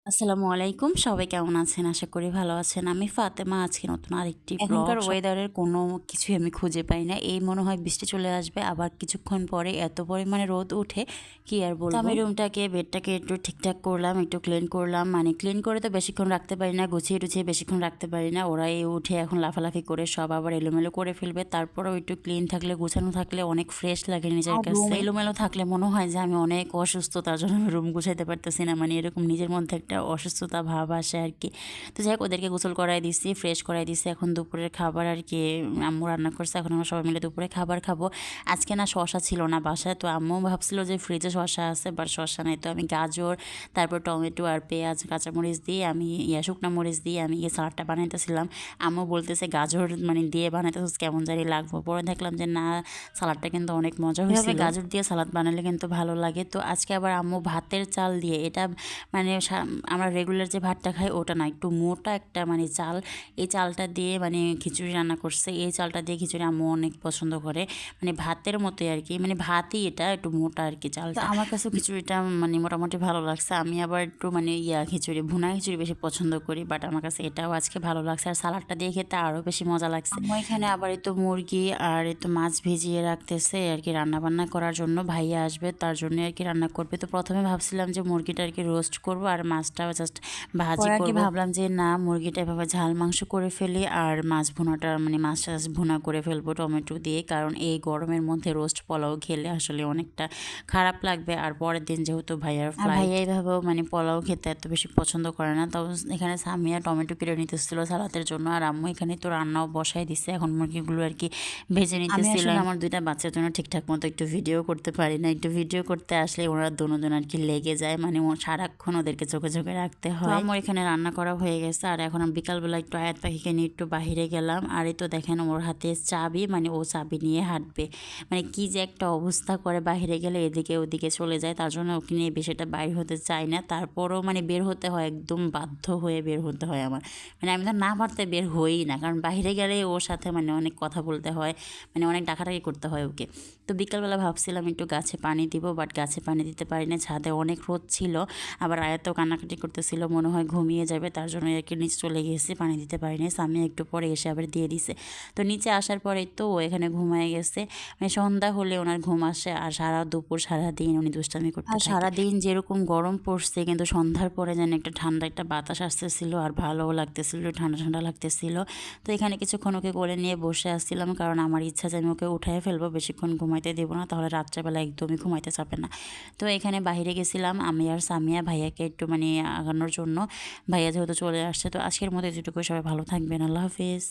আসসালামু আলাইকুম, সবাই কেমন আছেন? আশা করি ভালো আছেন। আমি ফাতেমা, আজকে নতুন আরেকটি এখনকার ওয়েদারের কোনো কিছুই আমি খুঁজে পাই না। এই মনে হয় বৃষ্টি চলে আসবে, আবার কিছুক্ষণ পরে এত পরিমাণে রোদ ওঠে, কি আর বলবো। আমি রুমটাকে, বেডটাকে একটু ঠিকঠাক করলাম, একটু ক্লিন করলাম। মানে ক্লিন করে তো বেশিক্ষণ রাখতে পারি না, গুছিয়ে টুছিয়ে বেশিক্ষণ রাখতে পারি না। ওরাই উঠে এখন লাফালাফি করে সব আবার এলোমেলো করে ফেলবে। তারপরেও একটু ক্লিন থাকলে, গুছানো থাকলে অনেক ফ্রেশ লাগে নিজের কাছে। রুম এলোমেলো থাকলে মনে হয় যে আমি অনেক অসুস্থ, তার জন্য আমি রুম গুছাইতে পারতেছি না। মানে এরকম নিজের মধ্যে একটা অসুস্থতা ভাব আসে আর কি। তো যাই হোক, ওদেরকে গোসল করাই দিচ্ছি, ফ্রেশ করাই দিচ্ছি। এখন দুপুরের খাবার আর কি আম্মু রান্না করছে, এখন আমরা সবাই মিলে দুপুরে খাবার খাবো। আজকে না শশা ছিল না বাসায়, তো আম্মু ভাবছিল যে ফ্রিজে শশা আছে, বাট শশা নেই। তো আমি গাজর, তারপর টমেটো আর পেঁয়াজ, কাঁচামরিচ দিয়ে আমি শুকনো মরিচ দিয়ে আমি সালাডটা বানাইতেছিলাম। আম্মু বলতেছে গাজর মানে দিয়ে বানাইতেছিস কেমন জানি লাগবো। পরে দেখলাম যে না, সালাডটা কিন্তু অনেক মজা হয়েছিল। গাজর দিয়ে সালাদ বানালে কিন্তু ভালো লাগে। তো আজকে আবার আম্মু ভাতের চাল দিয়ে, এটা মানে আমরা রেগুলার যে ভাতটা খাই ওটা না, একটু মোটা একটা মানে চাল, এই চালটা দিয়ে মানে খিচুড়ি রান্না করছে। এই চালটা দিয়ে খিচুড়ি আম্মু অনেক পছন্দ করে, মানে ভাতের মতোই আর কি, মানে ভাতই এটা একটু মোটা আর কি চালটা। আমার কাছে খিচুড়িটা মানে মোটামুটি ভালো লাগছে। আমি আবার একটু মানে খিচুড়ি, ভুনা খিচুড়ি বেশি পছন্দ করি, বাট আমার কাছে এটাও আজকে ভালো লাগছে। আর সালাডটা দিয়ে খেতে আরও বেশি মজা লাগছে। আম্মু এখানে আবার এই তো মুরগি আর এই তো মাছ ভিজিয়ে রাখতেছে আর কি, রান্না বান্না করার জন্য। ভাইয়া আসবে, তার জন্য আর কি রান্না করবে। তো প্রথমে ভাবছিলাম যে মুরগিটা আর কি রোস্ট করবো আর মাছটা জাস্ট ভাজি করবো। ভাবলাম যে না, মুরগিটা এভাবে ঝাল মাংস করে ফেলি আর মাছ ভুনাটা মানে মাছটা ভুনা করে ফেলবো টমেটো দিয়ে, কারণ এই গরমের মধ্যে রোস্ট পোলাও খেলে আসলে অনেকটা খারাপ লাগবে। আর পরের দিন যেহেতু ভাইয়ার ফ্লাইট, ভাইয়া এইভাবেও মানে পোলাও খেতে এত বেশি পছন্দ করে না। তো এখানে সামিয়া টমেটো কেটে নিতেছিল সালাদের জন্য, আর আম্মু এখানে তো রান্নাও বসাই দিচ্ছে। এখন মুরগিগুলো আর কি ভেজে নিতেছিল। আমার দুইটা বাচ্চার জন্য ঠিকঠাক মতো একটু ভিডিও করতে পারি না, একটু ভিডিও করতে আসলে ওরা দুজন আর কি লেগে যায়, মানে সারাক্ষণ ওদেরকে চোখে চোখে রাখতে হয়। আমার এখানে রান্না করা হয়ে গেছে, আর এখন আমি বিকালবেলা একটু আয়াত পাখিকে নিয়ে একটু বাহিরে গেলাম। আর এই তো দেখেন ওর হাতে চাবি, মানে ও চাবি নিয়ে হাঁটবে, মানে কি যে একটা অবস্থা করে, বাহিরে গেলে এদিকে ওদিকে চলে যায়। তার জন্য ওকে নিয়ে বেশি এটা বাইর হতে চাই না, তারপরও মানে বের হতে হয়, একদম বাধ্য হয়ে বের হতে হয় আমার। মানে আমি তো না পারতে বের হই না, কারণ বাইরে গেলে ওর সাথে মানে অনেক কথা বলতে হয়, মানে অনেক ডাকাডাকি করতে হয় ওকে। তো বিকালবেলা ভাবছিলাম একটু গাছে পানি দিব, বাট গাছে পানি দিতে পারি না, ছাদে অনেক রোদ ছিল। আবার আয়াতও কান্নাকাটি করতেছিল, মনে হয় ঘুমিয়ে যাবে, তার জন্য আর কি নিচে চলে গিয়েছি, পানি দিতে পারিনি। স্বামী একটু পরে এসে আবার দিয়ে দিছে। তো নিচে আসার পরেই তো ও এখানে ঘুমায় গেছে, মানে সন্ধ্যা হলে ওনার ঘুম আসে, আর সারা দুপুর সারাদিন উনি দুষ্টামি করতে থাকে। সারাদিন যেরকম গরম পড়ছে, কিন্তু সন্ধ্যার পরে যেন একটা ঠান্ডা একটা বাতাস আসতেছিল, আর ভালোও লাগতেছিল, ঠান্ডা ঠান্ডা লাগতেছিল। তো এখানে কিছুক্ষণ ওকে কোলে নিয়ে বসে আসছিলাম, কারণ আমার ইচ্ছা যে আমি ওকে উঠাই ফেলবো, বেশিক্ষণ ঘুমাইতে দেবো না, তাহলে রাত্রেবেলা একদমই ঘুমাইতে চাপে না। তো এখানে বাইরে গেছিলাম আমি আর সামিয়া, ভাইয়াকে একটু মানে আগানোর জন্য। ভাইয়া যেহেতু চলে আসছে। তো আজকের মতো এতটুকু, সবাই ভালো থাকবেন, আল্লাহ হাফিজ।